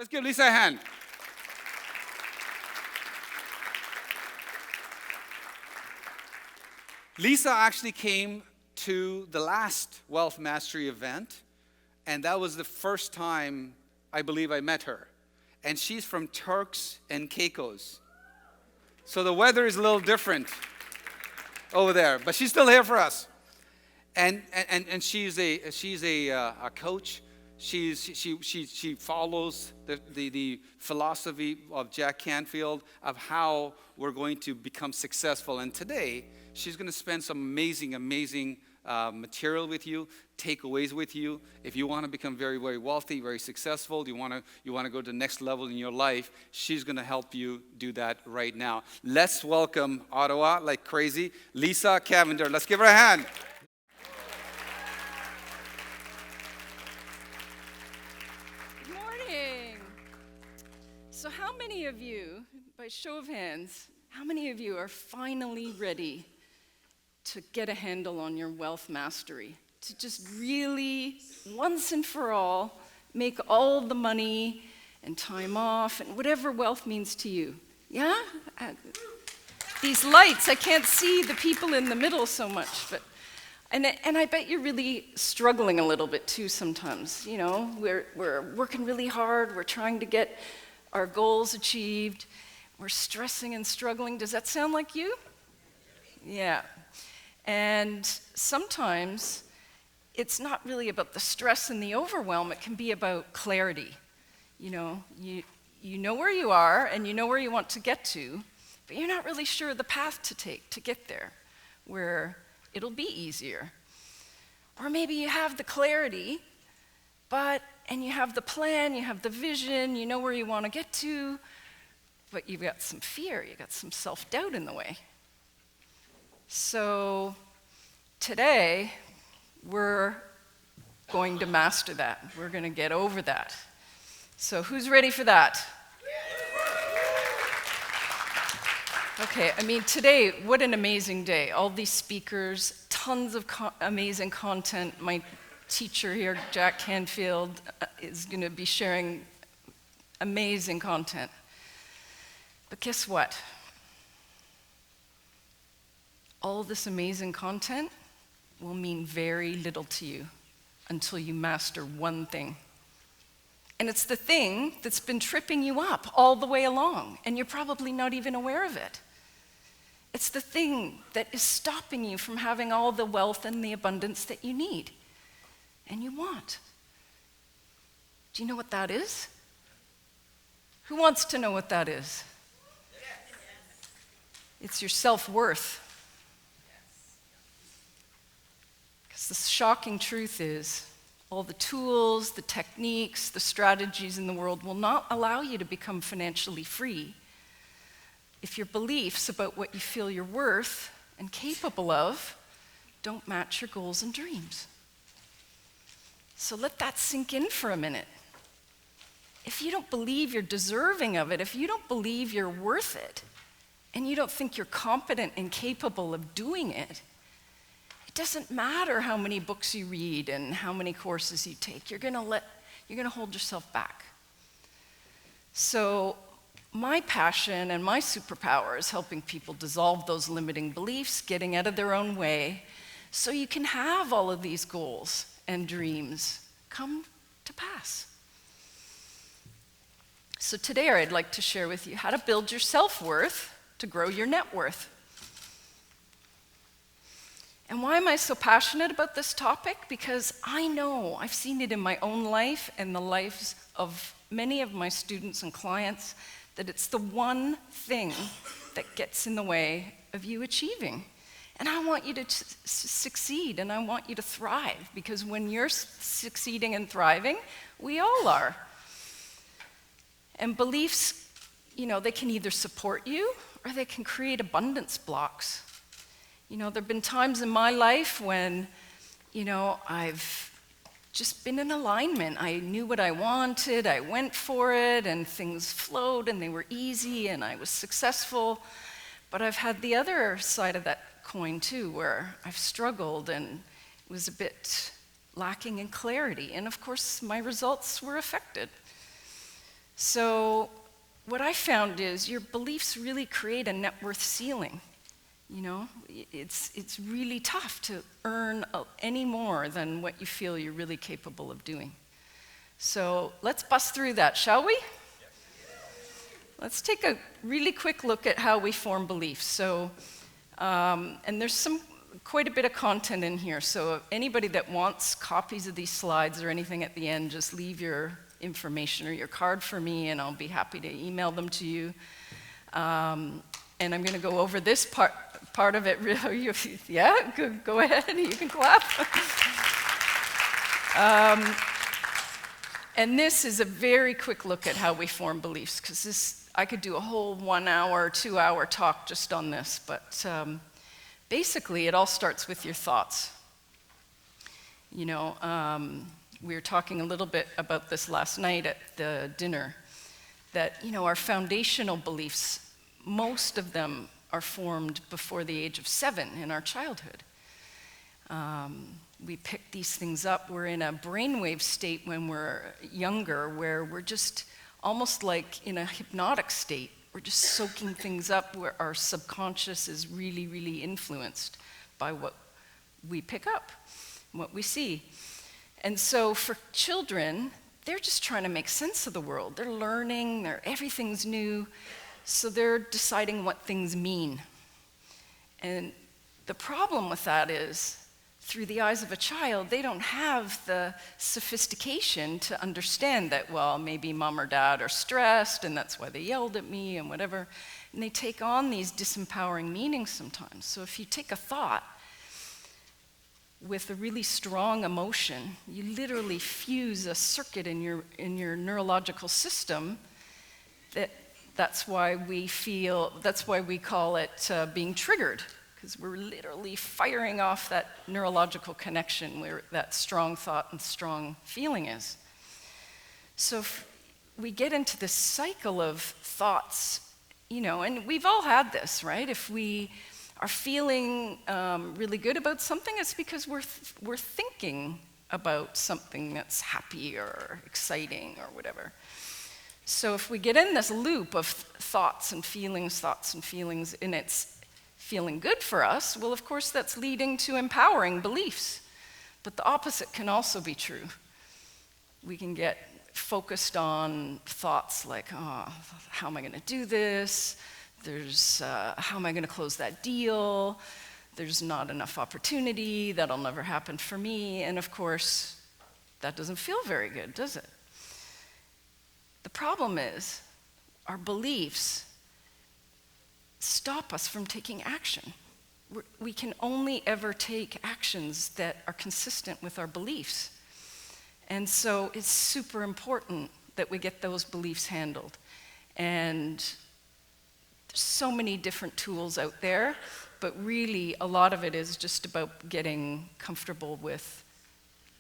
Let's give Lisa a hand. Lisa actually came to the last Wealth Mastery event, and that was the first time I believe I met her. And she's from Turks and Caicos. So the weather is a little different over there, but she's still here for us. And she's a coach. She follows the philosophy of Jack Canfield of how we're going to become successful. And today, she's going to spend some amazing material with you, takeaways with you. If you want to become very, very wealthy, very successful, you want to go to the next level in your life, she's going to help you do that right now. Let's welcome Ottawa like crazy, Lisa Cavender. Let's give her a hand. Good morning. So how many of you, by show of hands, how many of you are finally ready to get a handle on your wealth mastery? To just really, once and for all, make all the money and time off and whatever wealth means to you. Yeah? These lights, I can't see the people in the middle so much, but and I bet you're really struggling a little bit too sometimes. You know, we're working really hard, we're trying to get our goals achieved, we're stressing and struggling. Does that sound like you? Yeah. And sometimes it's not really about the stress and the overwhelm, it can be about clarity. You know, you know where you are and you know where you want to get to, but you're not really sure the path to take to get there, where it'll be easier. Or maybe you have the clarity, and you have the plan, you have the vision, you know where you want to get to, but you've got some fear, you've got some self-doubt in the way. So today, we're going to master that. We're going to get over that. So who's ready for that? Okay, I mean, today, what an amazing day. All these speakers, tons of amazing content. My teacher here, Jack Canfield, is going to be sharing amazing content. But guess what? All this amazing content will mean very little to you until you master one thing. And it's the thing that's been tripping you up all the way along, and you're probably not even aware of it. It's the thing that is stopping you from having all the wealth and the abundance that you need and you want. Do you know what that is? Who wants to know what that is? It's your self-worth. Because the shocking truth is, all the tools, the techniques, the strategies in the world will not allow you to become financially free if your beliefs about what you feel you're worth and capable of don't match your goals and dreams. So let that sink in for a minute. If you don't believe you're deserving of it, if you don't believe you're worth it, and you don't think you're competent and capable of doing it, it doesn't matter how many books you read and how many courses you take. You're going to hold yourself back. So my passion and my superpower is helping people dissolve those limiting beliefs, getting out of their own way, so you can have all of these goals and dreams come to pass. So today I'd like to share with you how to build your self-worth to grow your net worth. And why am I so passionate about this topic? Because I know, I've seen it in my own life and the lives of many of my students and clients, that it's the one thing that gets in the way of you achieving. And I want you to succeed, and I want you to thrive, because when you're succeeding and thriving, we all are. And beliefs, you know, they can either support you or they can create abundance blocks. You know, there have been times in my life when, you know, I've just been in alignment. I knew what I wanted, I went for it, and things flowed and they were easy and I was successful. But I've had the other side of that coin too, where I've struggled and was a bit lacking in clarity. And of course, my results were affected. So what I found is your beliefs really create a net worth ceiling. You know, it's really tough to earn any more than what you feel you're really capable of doing. So let's bust through that, shall we? Let's take a really quick look at how we form beliefs. So, and there's quite a bit of content in here. So anybody that wants copies of these slides or anything at the end, just leave your information or your card for me, and I'll be happy to email them to you. And I'm going to go over this part of it. Yeah, go ahead. You can clap. And this is a very quick look at how we form beliefs, because I could do a whole 1 hour, 2 hour talk just on this, but basically it all starts with your thoughts. You know, we were talking a little bit about this last night at the dinner, that, you know, our foundational beliefs, most of them are formed before the age of 7 in our childhood. We pick these things up. We're in a brainwave state when we're younger, where we're just almost like in a hypnotic state. We're just soaking things up, where our subconscious is really, really influenced by what we pick up, what we see. And so for children, they're just trying to make sense of the world. They're learning, everything's new, so they're deciding what things mean. And the problem with that is, through the eyes of a child, they don't have the sophistication to understand that, well, maybe mom or dad are stressed and that's why they yelled at me and whatever. And they take on these disempowering meanings sometimes. So if you take a thought with a really strong emotion, you literally fuse a circuit in your neurological system. That's why we call it being triggered. Because we're literally firing off that neurological connection where that strong thought and strong feeling is. So if we get into this cycle of thoughts, you know, and we've all had this, right? If we are feeling really good about something, it's because we're thinking about something that's happy or exciting or whatever. So if we get in this loop of thoughts and feelings, and it's feeling good for us, well, of course, that's leading to empowering beliefs. But the opposite can also be true. We can get focused on thoughts like, oh, how am I going to do this? How am I going to close that deal? There's not enough opportunity. That'll never happen for me. And of course, that doesn't feel very good, does it? The problem is, our beliefs stop us from taking action. We can only ever take actions that are consistent with our beliefs. And so it's super important that we get those beliefs handled. And there's so many different tools out there, but really a lot of it is just about getting comfortable with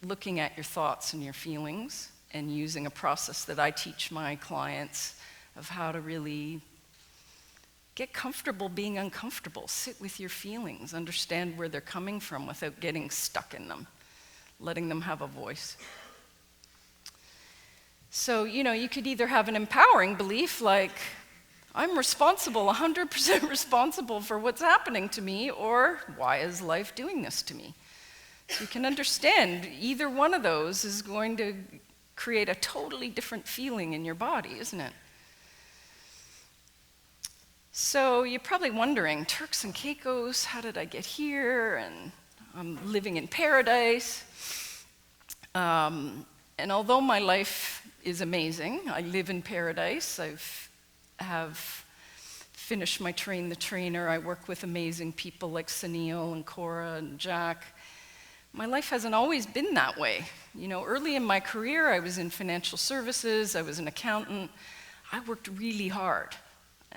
looking at your thoughts and your feelings and using a process that I teach my clients of how to really get comfortable being uncomfortable. Sit with your feelings, understand where they're coming from without getting stuck in them, letting them have a voice. So, you know, you could either have an empowering belief like, I'm responsible, 100% responsible for what's happening to me, or why is life doing this to me? So you can understand either one of those is going to create a totally different feeling in your body, isn't it? So you're probably wondering, Turks and Caicos, how did I get here? And I'm living in paradise. And although my life is amazing, I live in paradise. Have finished my Train the Trainer. I work with amazing people like Sunil and Cora and Jack. My life hasn't always been that way. You know, early in my career, I was in financial services. I was an accountant. I worked really hard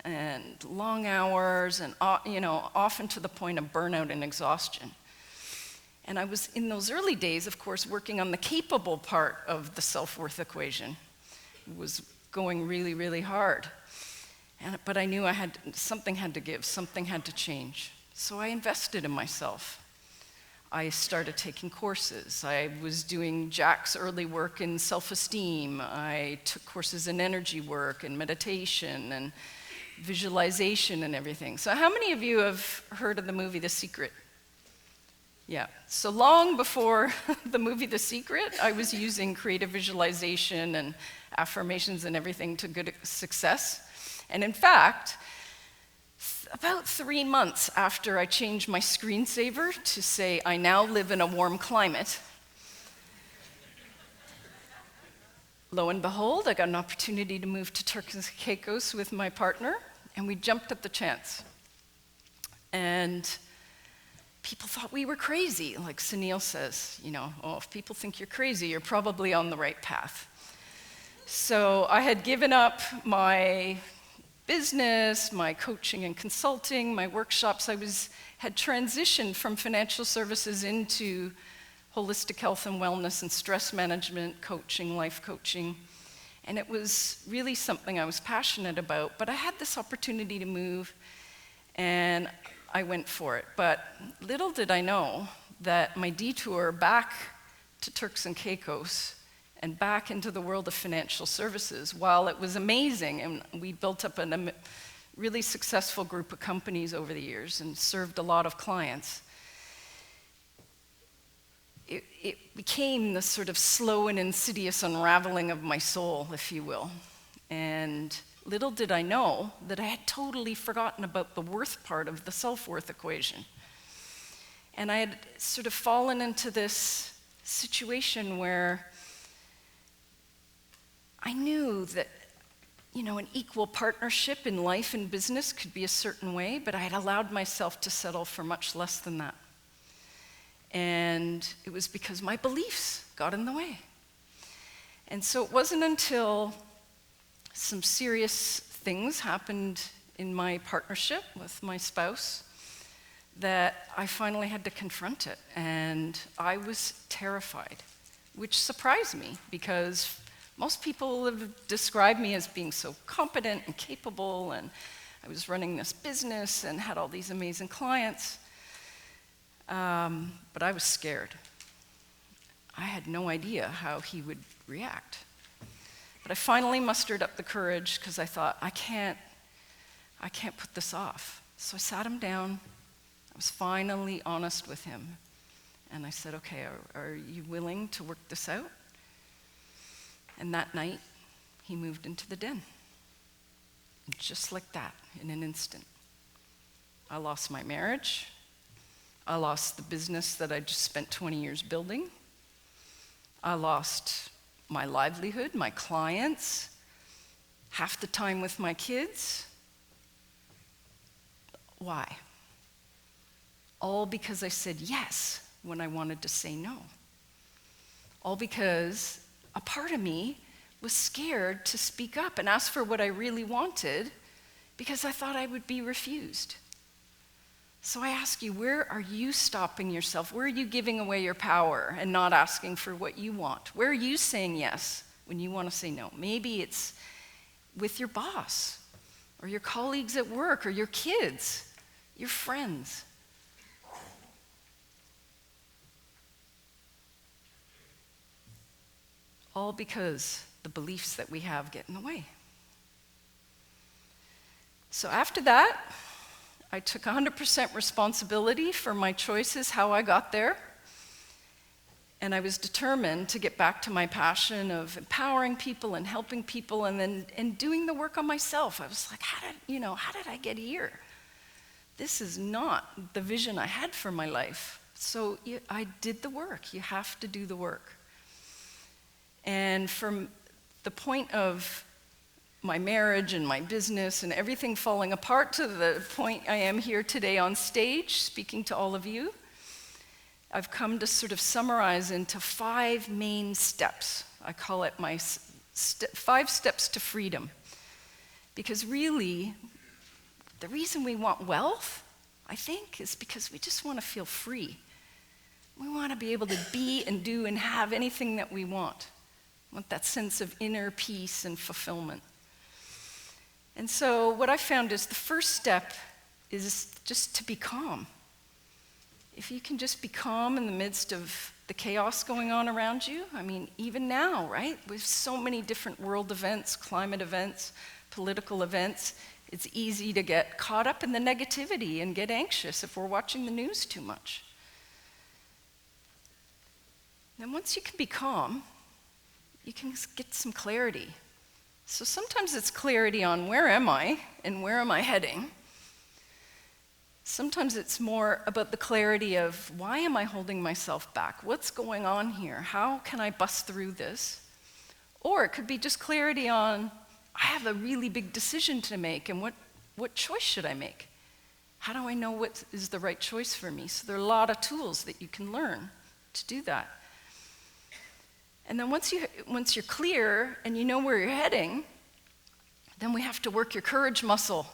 and long hours and, you know, often to the point of burnout and exhaustion. And I was, in those early days, of course, working on the capable part of the self-worth equation. Was going really, really hard. But I knew something had to give, something had to change. So I invested in myself. I started taking courses. I was doing Jack's early work in self-esteem. I took courses in energy work and meditation and visualization and everything. So how many of you have heard of the movie The Secret? Yeah, so long before the movie The Secret, I was using creative visualization and affirmations and everything to good success. And in fact, about 3 months after I changed my screensaver to say, I now live in a warm climate, lo and behold, I got an opportunity to move to Turks and Caicos with my partner, and we jumped at the chance. And people thought we were crazy. Like Sunil says, oh, if people think you're crazy, you're probably on the right path. So I had given up my business, my coaching and consulting, my workshops. I had transitioned from financial services into holistic health and wellness and stress management, coaching, life coaching. And it was really something I was passionate about. But I had this opportunity to move, and I went for it. But little did I know that my detour back to Turks and Caicos and back into the world of financial services, while it was amazing, and we built up a really successful group of companies over the years and served a lot of clients, it became this sort of slow and insidious unraveling of my soul, if you will. And little did I know that I had totally forgotten about the worth part of the self-worth equation. And I had sort of fallen into this situation where I knew that, an equal partnership in life and business could be a certain way, but I had allowed myself to settle for much less than that. And it was because my beliefs got in the way. And so it wasn't until some serious things happened in my partnership with my spouse that I finally had to confront it. And I was terrified, which surprised me because most people have described me as being so competent and capable, and I was running this business and had all these amazing clients. But I was scared. I had no idea how he would react. But I finally mustered up the courage because I thought, I can't put this off. So I sat him down. I was finally honest with him. And I said, okay, are you willing to work this out? And that night, he moved into the den. Just like that, in an instant. I lost my marriage. I lost the business that I just spent 20 years building. I lost my livelihood, my clients, half the time with my kids. Why? All because I said yes when I wanted to say no. All because a part of me was scared to speak up and ask for what I really wanted because I thought I would be refused. So I ask you, where are you stopping yourself? Where are you giving away your power and not asking for what you want? Where are you saying yes when you want to say no? Maybe it's with your boss or your colleagues at work or your kids, your friends. All because the beliefs that we have get in the way. So after that, I took 100% responsibility for my choices, how I got there. And I was determined to get back to my passion of empowering people and helping people and doing the work on myself. I was like, how did I get here? This is not the vision I had for my life. So I did the work. You have to do the work. And from the point of my marriage and my business and everything falling apart to the point I am here today on stage speaking to all of you, I've come to sort of summarize into 5 main steps. I call it my 5 steps to freedom. Because really, the reason we want wealth, I think, is because we just want to feel free. We want to be able to be and do and have anything that we want. We want that sense of inner peace and fulfillment. And so what I found is the first step is just to be calm If you can just be calm in the midst of the chaos going on around you, I mean, even now, right? With so many different world events, climate events, political events, it's easy to get caught up in the negativity and get anxious if we're watching the news too much. Then once you can be calm, you can get some clarity. So sometimes it's clarity on where am I and where am I heading. Sometimes it's more about the clarity of why am I holding myself back? What's going on here? How can I bust through this? Or it could be just clarity on, I have a really big decision to make, and what choice should I make? How do I know what is the right choice for me? So there are a lot of tools that you can learn to do that. And then once you're clear and you know where you're heading, then we have to work your courage muscle.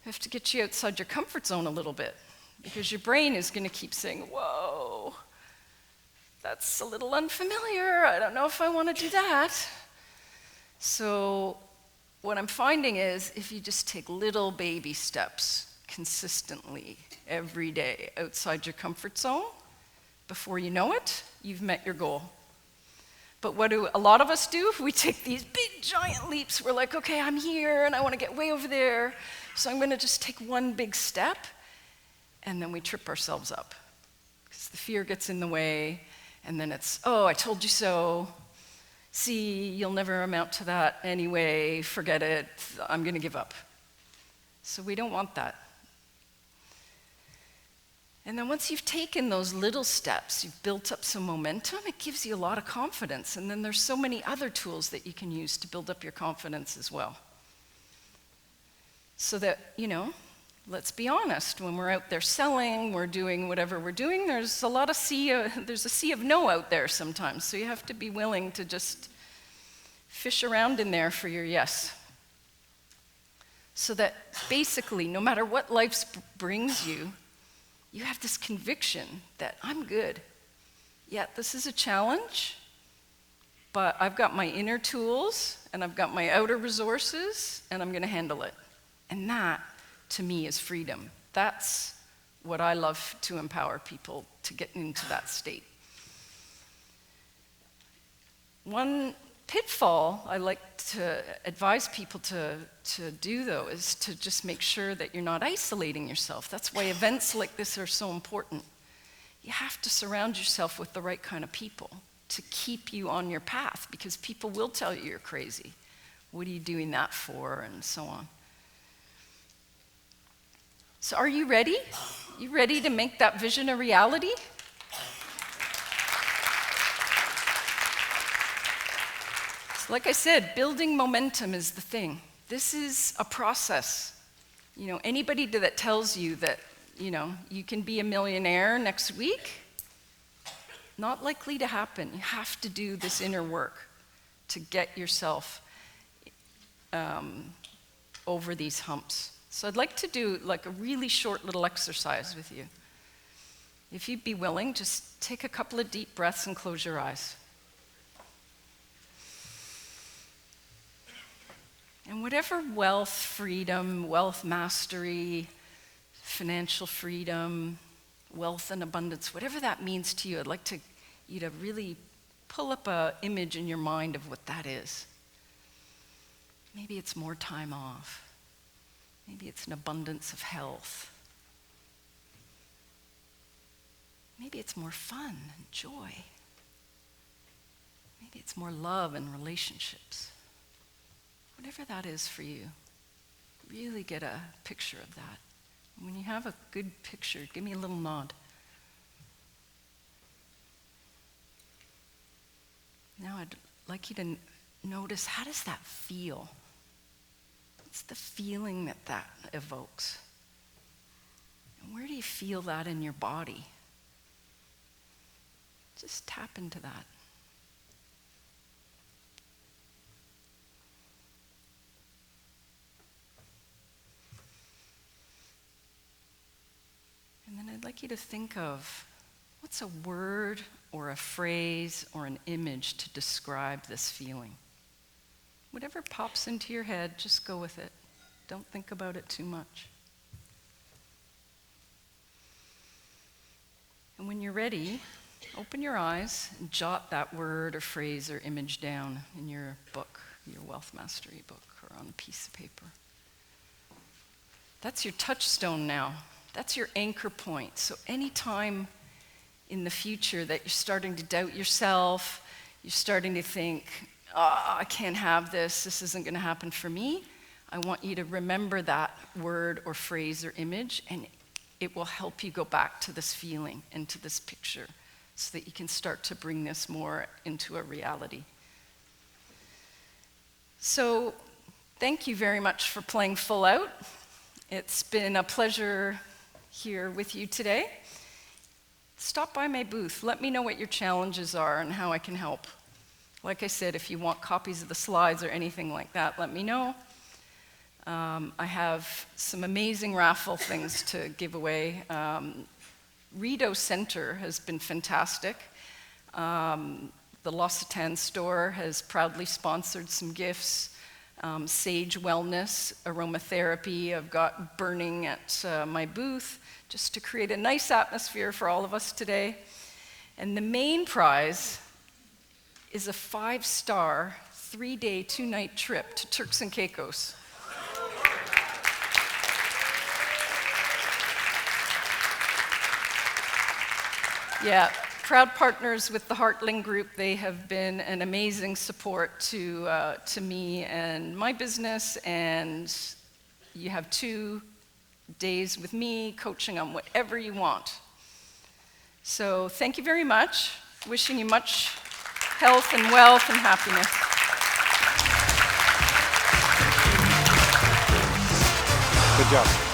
We have to get you outside your comfort zone a little bit, because your brain is going to keep saying, whoa, that's a little unfamiliar. I don't know if I want to do that. So what I'm finding is if you just take little baby steps consistently every day outside your comfort zone, before you know it, you've met your goal. But what do a lot of us do? We take these big giant leaps. We're like, okay, I'm here and I want to get way over there, so I'm going to just take one big step, and then we trip ourselves up because the fear gets in the way, and then it's, oh, I told you so. See, you'll never amount to that anyway. Forget it. I'm going to give up. So we don't want that. And then once you've taken those little steps, you've built up some momentum, it gives you a lot of confidence. And then there's so many other tools that you can use to build up your confidence as well. So that, let's be honest, when we're out there selling, we're doing whatever we're doing, there's a sea of no out there sometimes. So you have to be willing to just fish around in there for your yes. So that basically, no matter what life brings you, you have this conviction that I'm good. Yeah, this is a challenge, but I've got my inner tools and I've got my outer resources, and I'm going to handle it. And that, to me, is freedom. That's what I love to empower people to get into that state. One pitfall I like to advise people to do, though, is to just make sure that you're not isolating yourself. That's why events like this are so important. You have to surround yourself with the right kind of people to keep you on your path, because people will tell you you're crazy. What are you doing that for? And so on. So are you ready? You ready to make that vision a reality? So like I said, building momentum is the thing. This is a process. Anybody that tells you that, you can be a millionaire next week, not likely to happen. You have to do this inner work to get yourself over these humps. So I'd like to do like a really short little exercise with you. If you'd be willing, just take a couple of deep breaths and close your eyes. And whatever wealth, freedom, wealth mastery, financial freedom, wealth and abundance, whatever that means to you, I'd like you to really pull up an image in your mind of what that is. Maybe it's more time off. Maybe it's an abundance of health. Maybe it's more fun and joy. Maybe it's more love and relationships. Whatever that is for you, really get a picture of that. When you have a good picture, give me a little nod. Now I'd like you to notice, how does that feel? What's the feeling that evokes? And where do you feel that in your body? Just tap into that. And then I'd like you to think of, what's a word or a phrase or an image to describe this feeling? Whatever pops into your head, just go with it. Don't think about it too much. And when you're ready, open your eyes and jot that word or phrase or image down in your book, your Wealth Mastery book, or on a piece of paper. That's your touchstone now. That's your anchor point. So anytime in the future that you're starting to doubt yourself, you're starting to think, I can't have this isn't going to happen for me, I want you to remember that word or phrase or image, and it will help you go back to this feeling and to this picture so that you can start to bring this more into a reality. So thank you very much for playing Full Out. It's been a pleasure here with you today. Stop by my booth. Let me know what your challenges are and how I can help. Like I said, if you want copies of the slides or anything like that, let me know. I have some amazing raffle things to give away. Rideau Center has been fantastic. The L'Occitane store has proudly sponsored some gifts. Sage Wellness, aromatherapy, I've got burning at my booth, just to create a nice atmosphere for all of us today. And the main prize is a 5-star, 3-day, 2-night trip to Turks and Caicos. Yeah, proud partners with the Heartling Group. They have been an amazing support to me and my business, and you have 2 days with me coaching on whatever you want. So thank you very much. Wishing you much health and wealth and happiness. Good job.